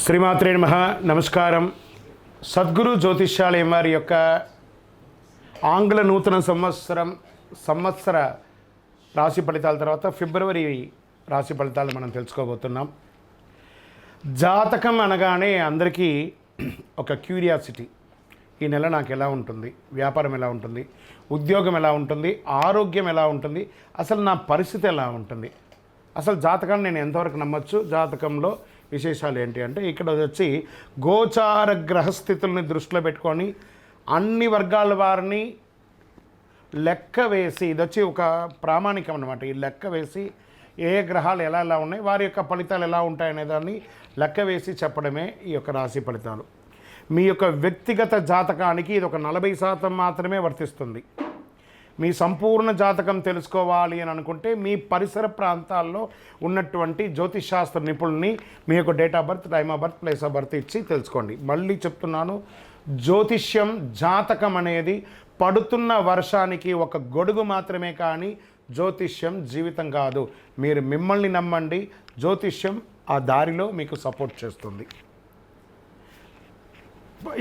శ్రీమాత్రే నమః. నమస్కారం. సద్గురు జ్యోతిష్యాలయం వారి యొక్క ఆంగ్ల నూతన సంవత్సర రాశి ఫలితాల తర్వాత ఫిబ్రవరి రాశి ఫలితాలు మనం తెలుసుకోబోతున్నాం. జాతకం అనగానే అందరికీ ఒక క్యూరియాసిటీ, ఈ నెల నాకు ఎలా ఉంటుంది, వ్యాపారం ఎలా ఉంటుంది, ఉద్యోగం ఎలా ఉంటుంది, ఆరోగ్యం ఎలా ఉంటుంది, అసలు నా పరిస్థితి ఎలా ఉంటుంది, అసలు జాతకాన్ని నేను ఎంతవరకు నమ్మచ్చు, జాతకంలో విశేషాలు ఏంటి అంటే ఇక్కడ వచ్చి గోచార గ్రహస్థితుల్ని దృష్టిలో పెట్టుకొని అన్ని వర్గాల వారిని లెక్క వేసి, ఇది వచ్చి ఒక ప్రామాణికం అన్నమాట. ఈ లెక్క వేసి ఏ గ్రహాలు ఎలా ఎలా ఉన్నాయి, వారి యొక్క ఫలితాలు ఎలా ఉంటాయనే దాన్ని లెక్క వేసి చెప్పడమే ఈ యొక్క రాశి ఫలితాలు. మీ యొక్క వ్యక్తిగత జాతకానికి ఇది ఒక 40% మాత్రమే వర్తిస్తుంది. మీ సంపూర్ణ జాతకం తెలుసుకోవాలి అని అనుకుంటే మీ పరిసర ప్రాంతాల్లో ఉన్నటువంటి జ్యోతిషాస్త్ర నిపుణుల్ని మీ యొక్క date of birth, time of birth, place of birth ఇచ్చి తెలుసుకోండి. మళ్ళీ చెప్తున్నాను, జ్యోతిష్యం, జాతకం అనేది పడుతున్న వర్షానికి ఒక గొడుగు మాత్రమే, కానీ జ్యోతిష్యం జీవితం కాదు. మీరు మిమ్మల్ని నమ్మండి, జ్యోతిష్యం ఆ దారిలో మీకు సపోర్ట్ చేస్తుంది.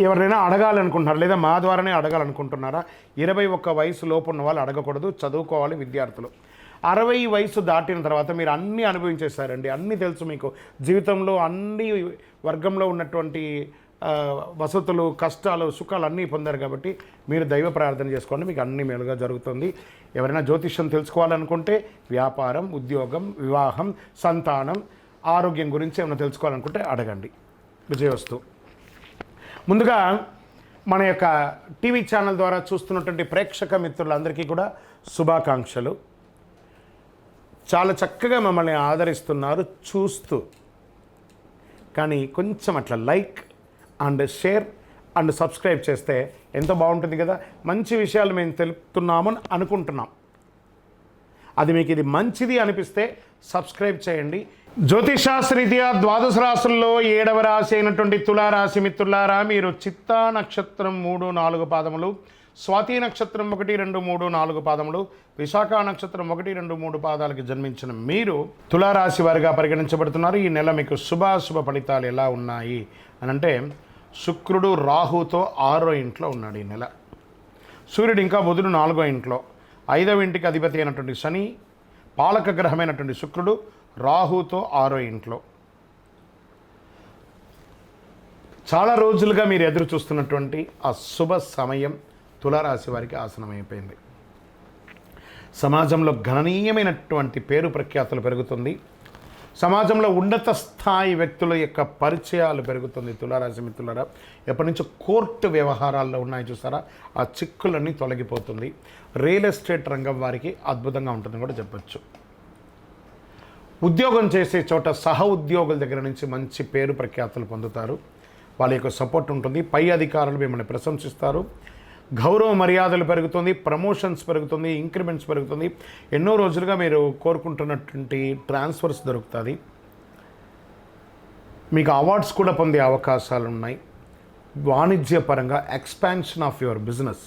ఎవరైనా అడగాలనుకుంటున్నారు లేదా మా ద్వారానే అడగాలనుకుంటున్నారా? 21 వయసు లోపు ఉన్న వాళ్ళు అడగకూడదు, చదువుకోవాలి విద్యార్థులు. 60 వయసు దాటిన తర్వాత మీరు అన్నీ అనుభవించేశారండి, అన్నీ తెలుసు మీకు. జీవితంలో అన్ని వర్గంలో ఉన్నటువంటి వసతులు, కష్టాలు, సుఖాలు అన్నీ పొందారు కాబట్టి మీరు దైవ ప్రార్థన చేసుకోండి, మీకు అన్ని మేలుగా జరుగుతుంది. ఎవరైనా జ్యోతిష్యం తెలుసుకోవాలనుకుంటే వ్యాపారం, ఉద్యోగం, వివాహం, సంతానం, ఆరోగ్యం గురించి ఏమైనా తెలుసుకోవాలనుకుంటే అడగండి. విజయవస్తు. ముందుగా మన యొక్క టీవీ ఛానల్ ద్వారా చూస్తున్నటువంటి ప్రేక్షక మిత్రులందరికీ కూడా శుభాకాంక్షలు. చాలా చక్కగా మమ్మల్ని ఆదరిస్తున్నారు చూస్తూ, కానీ కొంచెం అట్లా like and share and subscribe చేస్తే ఎంతో బాగుంటుంది కదా. మంచి విషయాలు మేము తెలుపుతున్నామని అనుకుంటున్నాం. అది మీకు ఇది మంచిది అనిపిస్తే సబ్స్క్రైబ్ చేయండి. జ్యోతిషాస్త్రరీత్యా ద్వాదశ రాశుల్లో 7వ రాశి అయినటువంటి తులారాశి మిత్రులారా, మీరు చిత్తా నక్షత్రం 3, 4 పాదములు, స్వాతి నక్షత్రం 1, 2, 3, 4 పాదములు, విశాఖ నక్షత్రం 1, 2, 3 పాదాలకి జన్మించిన మీరు తులారాశి వారిగా పరిగణించబడుతున్నారు. ఈ నెల మీకు శుభాశుభ ఫలితాలు ఎలా ఉన్నాయి అని అంటే, శుక్రుడు రాహుతో 6వ ఇంట్లో ఉన్నాడు ఈ నెల. సూర్యుడు ఇంకా బుధుడు 4వ ఇంట్లో, 5వ ఇంటికి అధిపతి అయినటువంటి శని, పాలక గ్రహమైనటువంటి శుక్రుడు రాహుతో 6వ ఇంట్లో. చాలా రోజులుగా మీరు ఎదురు చూస్తున్నటువంటి ఆ శుభ సమయం తులారాశి వారికి ఆసనమైపోయింది. సమాజంలో గణనీయమైనటువంటి పేరు ప్రఖ్యాతులు పెరుగుతుంది. సమాజంలో ఉన్నత స్థాయి వ్యక్తుల యొక్క పరిచయాలు పెరుగుతుంది. తులారాశి మిత్రులారా, ఎప్పటి నుంచో కోర్టు వ్యవహారాల్లో ఉన్నాయి చూసారా, ఆ చిక్కులన్నీ తొలగిపోతుంది. రియల్ ఎస్టేట్ రంగం వారికి అద్భుతంగా ఉంటుందని కూడా చెప్పచ్చు. ఉద్యోగం చేసే చోట సహ ఉద్యోగుల దగ్గర నుంచి మంచి పేరు ప్రఖ్యాతులు పొందుతారు. వాళ్ళ యొక్క సపోర్ట్ ఉంటుంది. పై అధికారులు మిమ్మల్ని ప్రశంసిస్తారు. గౌరవ మర్యాదలు పెరుగుతుంది, ప్రమోషన్స్ పెరుగుతుంది, ఇంక్రిమెంట్స్ పెరుగుతుంది. ఎన్నో రోజులుగా మీరు కోరుకుంటున్నటువంటి ట్రాన్స్ఫర్స్ దొరుకుతుంది. మీకు అవార్డ్స్ కూడా పొందే అవకాశాలు ఉన్నాయి. వాణిజ్యపరంగా expansion of your business,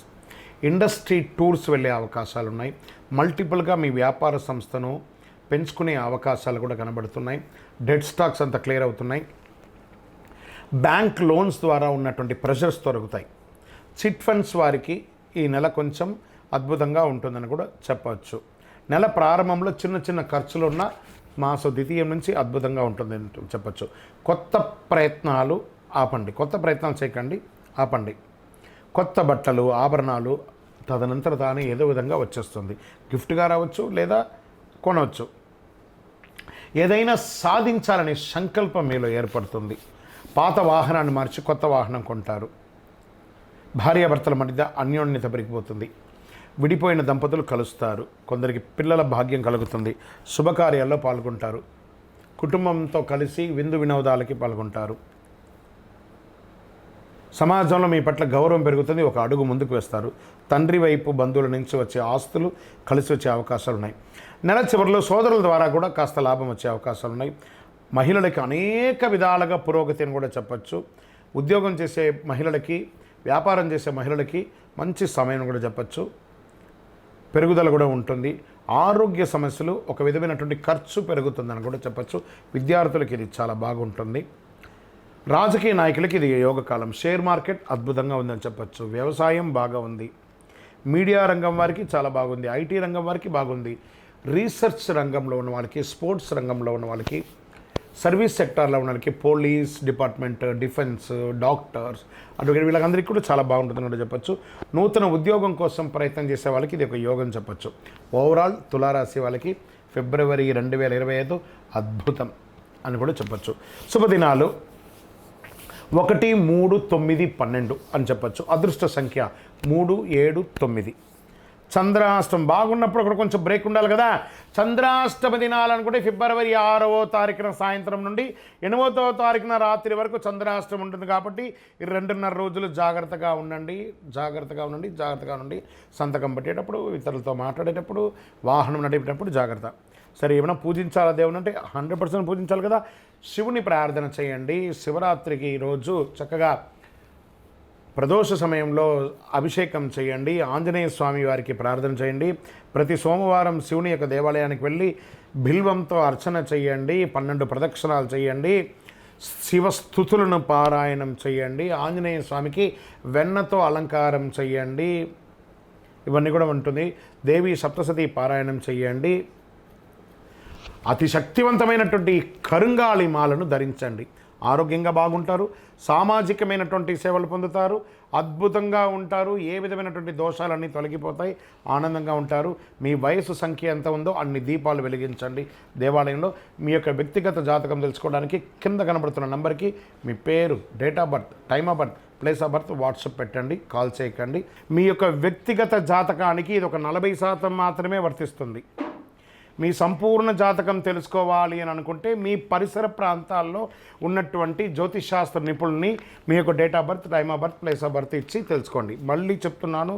industry tours వెళ్ళే అవకాశాలు ఉన్నాయి. మల్టిపుల్గా మీ వ్యాపార సంస్థను పెంచుకునే అవకాశాలు కూడా కనబడుతున్నాయి. డెడ్ స్టాక్స్ అంతా క్లియర్ అవుతున్నాయి. బ్యాంక్ లోన్స్ ద్వారా ఉన్నటువంటి ప్రెషర్స్ తొలగుతాయి. చిట్ ఫండ్స్ వారికి ఈ నెల కొంచెం అద్భుతంగా ఉంటుందని కూడా చెప్పవచ్చు. నెల ప్రారంభంలో చిన్న చిన్న ఖర్చులు ఉన్న మాస ద్వితీయం నుంచి అద్భుతంగా ఉంటుందని చెప్పచ్చు. కొత్త ప్రయత్నాలు ఆపండి, కొత్త ప్రయత్నాలు చేయకండి, ఆపండి. కొత్త బట్టలు, ఆభరణాలు తదనంతర తానే ఏదో విధంగా వచ్చేస్తుంది. గిఫ్ట్గా రావచ్చు లేదా కొనవచ్చు. ఏదైనా సాధించాలనే సంకల్పం మీలో ఏర్పడుతుంది. పాత వాహనాన్ని మార్చి కొత్త వాహనం కొంటారు. భార్యాభర్తల మధ్య అన్యోన్యత పెరిగిపోతుంది. విడిపోయిన దంపతులు కలుస్తారు. కొందరికి పిల్లల భాగ్యం కలుగుతుంది. శుభకార్యాల్లో పాల్గొంటారు. కుటుంబంతో కలిసి విందు వినోదాలకి పాల్గొంటారు. సమాజంలో మీ పట్ల గౌరవం పెరుగుతుంది. ఒక అడుగు ముందుకు వేస్తారు. తండ్రి వైపు బంధువుల నుంచి వచ్చే ఆస్తులు కలిసి వచ్చే అవకాశాలు ఉన్నాయి. నెల చివరిలో సోదరుల ద్వారా కూడా కాస్త లాభం వచ్చే అవకాశాలు ఉన్నాయి. మహిళలకి అనేక విధాలుగా పురోగతి అని కూడా చెప్పచ్చు. ఉద్యోగం చేసే మహిళలకి, వ్యాపారం చేసే మహిళలకి మంచి సమయం కూడా చెప్పచ్చు. పెరుగుదల కూడా ఉంటుంది. ఆరోగ్య సమస్యలు, ఒక విధమైనటువంటి ఖర్చు పెరుగుతుందని కూడా చెప్పచ్చు. విద్యార్థులకి ఇది చాలా బాగుంటుంది. రాజకీయ నాయకులకి ఇది యోగకాలం. షేర్ మార్కెట్ అద్భుతంగా ఉందని చెప్పచ్చు. వ్యవసాయం బాగా ఉంది. మీడియా రంగం వారికి చాలా బాగుంది. ఐటీ రంగం వారికి బాగుంది. రీసెర్చ్ రంగంలో ఉన్న వాళ్ళకి, స్పోర్ట్స్ రంగంలో ఉన్న వాళ్ళకి, సర్వీస్ సెక్టార్లో ఉన్న వాళ్ళకి, పోలీస్ డిపార్ట్మెంట్, డిఫెన్స్, డాక్టర్స్ అటువంటి వీళ్ళందరికీ కూడా చాలా బాగుంటుందని చెప్పచ్చు. నూతన ఉద్యోగం కోసం ప్రయత్నం చేసే వాళ్ళకి ఇది ఒక యోగం చెప్పచ్చు. ఓవరాల్ తులారాశి వాళ్ళకి ఫిబ్రవరి 2025 అద్భుతం అని కూడా చెప్పచ్చు. శుభదినాలు 1, 3, 9, 12 అని చెప్పచ్చు. అదృష్ట సంఖ్య 3, 7, 9. చంద్రాష్టమం బాగున్నప్పుడు అక్కడ కొంచెం బ్రేక్ ఉండాలి కదా. చంద్రాష్టమ దినాలు అనుకుంటే ఫిబ్రవరి 6వ తారీఖున సాయంత్రం నుండి 8వ తారీఖున రాత్రి వరకు చంద్రాష్టమం ఉంటుంది. కాబట్టి ఈ 2.5 రోజులు జాగ్రత్తగా ఉండండి. సంతకం పెట్టేటప్పుడు, ఇతరులతో మాట్లాడేటప్పుడు, వాహనం నడిపేటప్పుడు జాగ్రత్త. సరే, ఏమైనా పూజించాలా దేవుని అంటే 100% పూజించాలి కదా. శివుని ప్రార్థన చేయండి. శివరాత్రికి రోజు చక్కగా ప్రదోష సమయంలో అభిషేకం చేయండి. ఆంజనేయ స్వామి వారికి ప్రార్థన చేయండి. ప్రతి సోమవారం శివుని యొక్క దేవాలయానికి వెళ్ళి బిల్వంతో అర్చన చేయండి. 12 ప్రదక్షిణాలు చేయండి. శివస్థుతులను పారాయణం చేయండి. ఆంజనేయ స్వామికి వెన్నతో అలంకారం చేయండి. ఇవన్నీ కూడా ఉంటుంది. దేవి సప్తసతి పారాయణం చేయండి. అతి శక్తివంతమైనటువంటి కరుంగాళి మాలను ధరించండి. ఆరోగ్యంగా బాగుంటారు. సామాజికమైనటువంటి సేవలు పొందుతారు. అద్భుతంగా ఉంటారు. ఏ విధమైనటువంటి దోషాలన్నీ తొలగిపోతాయి. ఆనందంగా ఉంటారు. మీ వయసు సంఖ్య ఎంత ఉందో అన్ని దీపాలు వెలిగించండి దేవాలయంలో. మీ యొక్క వ్యక్తిగత జాతకం తెలుసుకోవడానికి కింద కనబడుతున్న నంబర్కి మీ పేరు, date of birth, time of birth, place of birth WhatsApp పెట్టండి. కాల్ చేయకండి. మీ యొక్క వ్యక్తిగత జాతకానికి ఇది ఒక 40% మాత్రమే వర్తిస్తుంది. మీ సంపూర్ణ జాతకం తెలుసుకోవాలి అని అనుకుంటే మీ పరిసర ప్రాంతాల్లో ఉన్నటువంటి జ్యోతిషాస్త్ర నిపుణుల్ని మీ యొక్క date of birth, time of birth, place of birth ఇచ్చి తెలుసుకోండి. మళ్ళీ చెప్తున్నాను,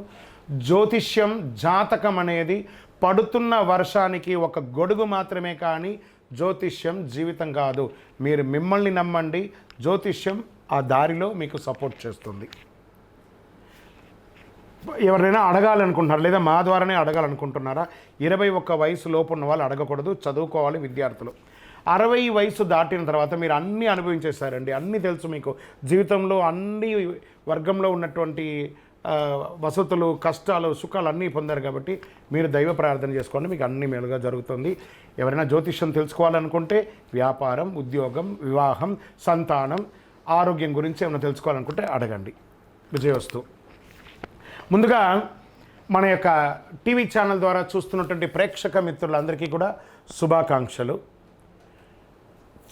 జ్యోతిష్యం, జాతకం అనేది పడుతున్న వర్షానికి ఒక గొడుగు మాత్రమే, కానీ జ్యోతిష్యం జీవితం కాదు. మీరు మిమ్మల్ని నమ్మండి. జ్యోతిష్యం ఆ దారిలో మీకు సపోర్ట్ చేస్తుంది. ఎవరైనా అడగాలనుకుంటున్నారా లేదా మా ద్వారానే అడగాలనుకుంటున్నారా? 21 వయసు లోపు ఉన్న వాళ్ళు అడగకూడదు. చదువుకోవాలి విద్యార్థులు. 60 వయసు దాటిన తర్వాత మీరు అన్నీ అనుభవించేశారండి. అన్నీ తెలుసు మీకు. జీవితంలో అన్ని వర్గంలో ఉన్నటువంటి వసతులు, కష్టాలు, సుఖాలు అన్నీ పొందారు. కాబట్టి మీరు దైవ ప్రార్థన చేసుకోండి. మీకు అన్ని మేలుగా జరుగుతుంది. ఎవరైనా జ్యోతిష్యం తెలుసుకోవాలనుకుంటే వ్యాపారం, ఉద్యోగం, వివాహం, సంతానం, ఆరోగ్యం గురించి ఏమైనా తెలుసుకోవాలనుకుంటే అడగండి. విజయవస్తు. ముందుగా మన యొక్క టీవీ ఛానల్ ద్వారా చూస్తున్నటువంటి ప్రేక్షక మిత్రులందరికీ కూడా శుభాకాంక్షలు.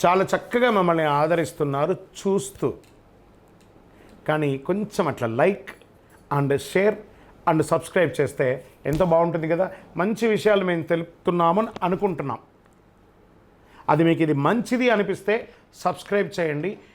చాలా చక్కగా మమ్మల్ని ఆదరిస్తున్నారు చూస్తూ. కానీ కొంచెం అట్లా like and share and subscribe చేస్తే ఎంతో బాగుంటుంది కదా. మంచి విషయాలు మేము తెలుపుతున్నామని అనుకుంటున్నాం. అది మీకు ఇది మంచిది అనిపిస్తే సబ్స్క్రైబ్ చేయండి.